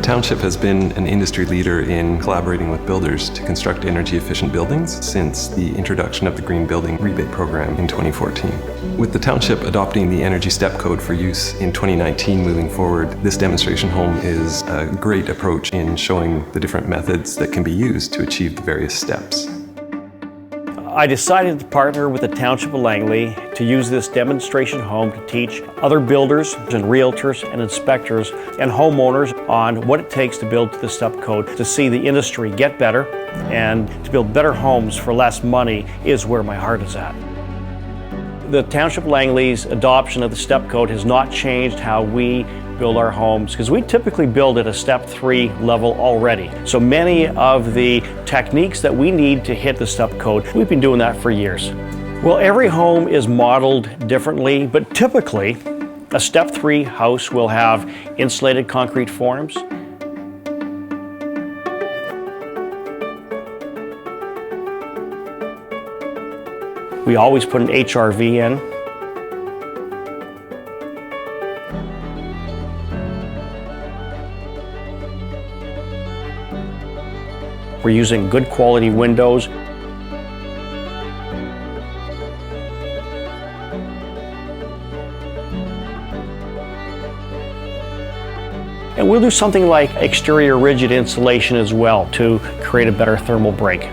township has been an industry leader in collaborating with builders to construct energy-efficient buildings since the introduction of the Green Building Rebate Program in 2014. With the township adopting the Energy Step Code for use in 2019 moving forward, this demonstration home is a great approach in showing the different methods that can be used to achieve the various steps. I decided to partner with the Township of Langley to use this demonstration home to teach other builders and realtors and inspectors and homeowners on what it takes to build to the step code, to see the industry get better, and to build better homes for less money is where my heart is at. The Township of Langley's adoption of the step code has not changed how we build our homes, because we typically build at a step 3 level already. So many of the techniques that we need to hit the step code, we've been doing that for years. Well, every home is modeled differently, but typically a step 3 house will have insulated concrete forms. We always put an HRV in. We're using good quality windows. And we'll do something like exterior rigid insulation as well to create a better thermal break.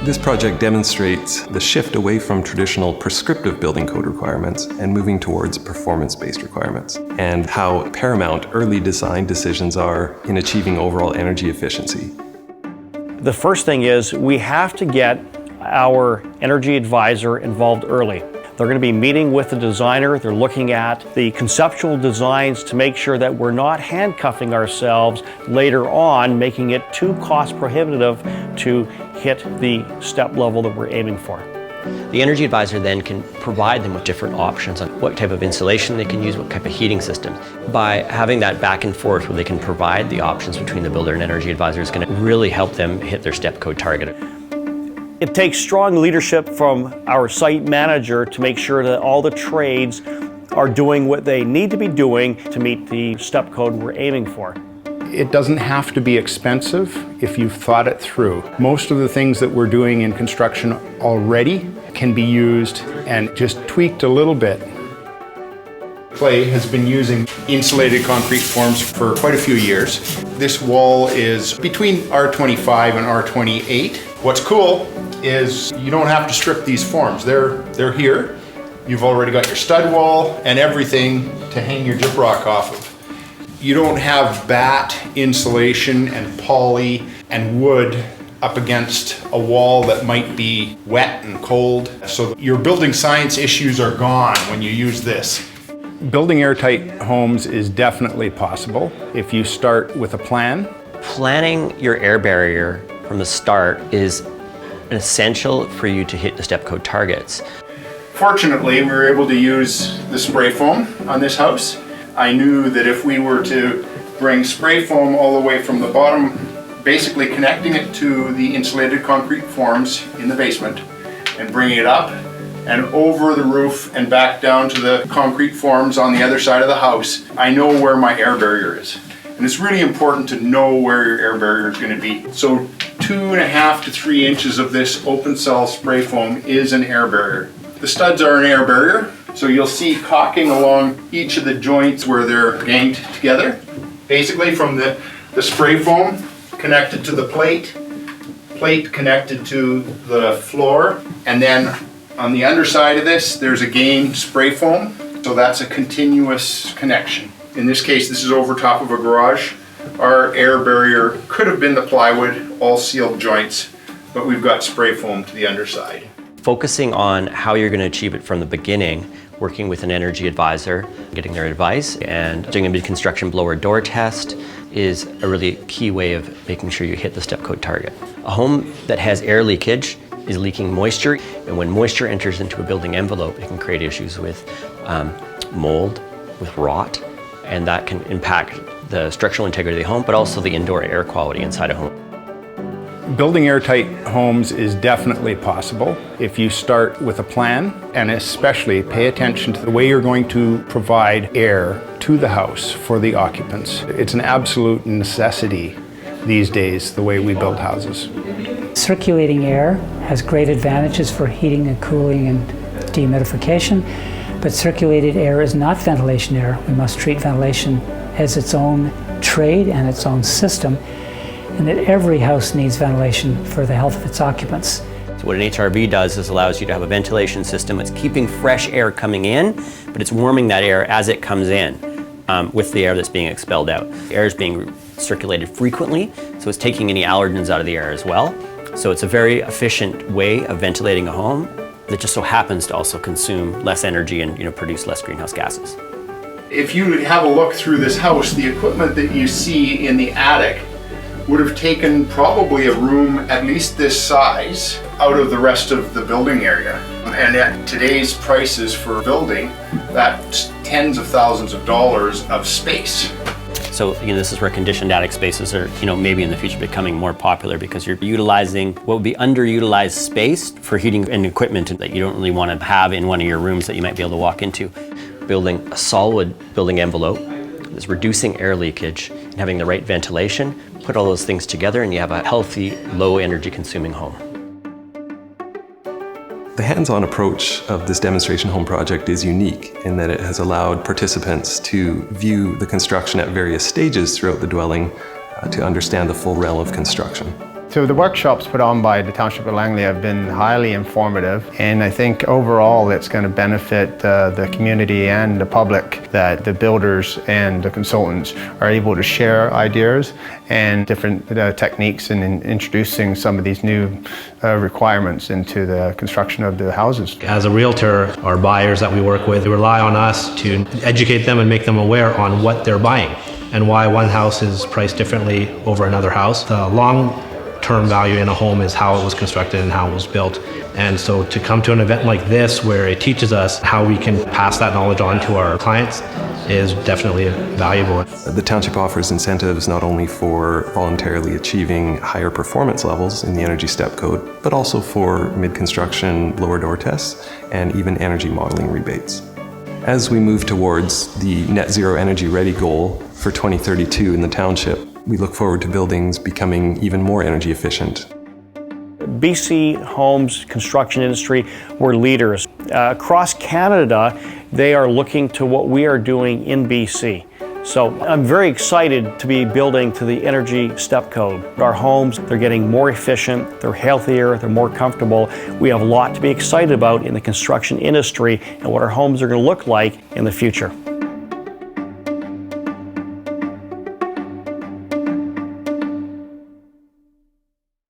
This project demonstrates the shift away from traditional prescriptive building code requirements and moving towards performance-based requirements, and how paramount early design decisions are in achieving overall energy efficiency. The first thing is we have to get our energy advisor involved early. They're going to be meeting with the designer. They're looking at the conceptual designs to make sure that we're not handcuffing ourselves later on, making it too cost prohibitive to hit the step level that we're aiming for. The energy advisor then can provide them with different options on what type of insulation they can use, what type of heating system. By having that back and forth where they can provide the options between the builder and energy advisor is going to really help them hit their step code target. It takes strong leadership from our site manager to make sure that all the trades are doing what they need to be doing to meet the step code we're aiming for. It doesn't have to be expensive if you've thought it through. Most of the things that we're doing in construction already can be used and just tweaked a little bit. Clay has been using insulated concrete forms for quite a few years. This wall is between R25 and R28. What's cool is you don't have to strip these forms. They're here. You've already got your stud wall and everything to hang your gyprock off of. You don't have batt insulation and poly and wood up against a wall that might be wet and cold. So your building science issues are gone when you use this. Building airtight homes is definitely possible if you start with a plan. Planning your air barrier from the start is essential for you to hit the step code targets. Fortunately, we were able to use the spray foam on this house. I knew that if we were to bring spray foam all the way from the bottom, basically connecting it to the insulated concrete forms in the basement and bringing it up and over the roof and back down to the concrete forms on the other side of the house, I know where my air barrier is. And it's really important to know where your air barrier is going to be. So 2.5 to 3 inches of this open cell spray foam is an air barrier. The studs are an air barrier, so you'll see caulking along each of the joints where they're ganged together. Basically from the spray foam connected to the plate connected to the floor, and then on the underside of this there's a gang spray foam, so that's a continuous connection. In this case, this is over top of a garage. Our air barrier could have been the plywood, all sealed joints, but we've got spray foam to the underside. Focusing on how you're going to achieve it from the beginning, working with an energy advisor, getting their advice, and doing a mid-construction blower door test is a really key way of making sure you hit the step code target. A home that has air leakage is leaking moisture, and when moisture enters into a building envelope, it can create issues with mold, with rot, and that can impact the structural integrity of the home, but also the indoor air quality inside a home. Building airtight homes is definitely possible if you start with a plan, and especially pay attention to the way you're going to provide air to the house for the occupants. It's an absolute necessity these days, the way we build houses. Circulating air has great advantages for heating and cooling and dehumidification, but circulated air is not ventilation air. We must treat ventilation as its own trade and its own system, and that every house needs ventilation for the health of its occupants. So what an HRV does is allows you to have a ventilation system. It's keeping fresh air coming in, but it's warming that air as it comes in with the air that's being expelled out. The air is being circulated frequently, so it's taking any allergens out of the air as well. So it's a very efficient way of ventilating a home that just so happens to also consume less energy and produce less greenhouse gases. If you have a look through this house, the equipment that you see in the attic would have taken probably a room at least this size out of the rest of the building area. And at today's prices for building, that's tens of thousands of dollars of space. So this is where conditioned attic spaces are, maybe in the future becoming more popular, because you're utilizing what would be underutilized space for heating and equipment that you don't really want to have in one of your rooms that you might be able to walk into. Building a solid building envelope that's reducing air leakage and having the right ventilation, put all those things together and you have a healthy, low energy consuming home. The hands-on approach of this demonstration home project is unique in that it has allowed participants to view the construction at various stages throughout the dwelling to understand the full realm of construction. So the workshops put on by the Township of Langley have been highly informative, and I think overall it's going to benefit the community and the public that the builders and the consultants are able to share ideas and different techniques in introducing some of these new requirements into the construction of the houses. As a realtor, our buyers that we work with rely on us to educate them and make them aware on what they're buying and why one house is priced differently over another house. The long-term value in a home is how it was constructed and how it was built. And so to come to an event like this where it teaches us how we can pass that knowledge on to our clients is definitely valuable. The township offers incentives not only for voluntarily achieving higher performance levels in the Energy Step Code, but also for mid-construction blower door tests and even energy modeling rebates. As we move towards the net zero energy ready goal for 2032 in the township, we look forward to buildings becoming even more energy efficient. BC Homes construction industry, we're leaders. Across Canada, they are looking to what we are doing in BC. So I'm very excited to be building to the Energy Step Code. Our homes, they're getting more efficient, they're healthier, they're more comfortable. We have a lot to be excited about in the construction industry and what our homes are going to look like in the future.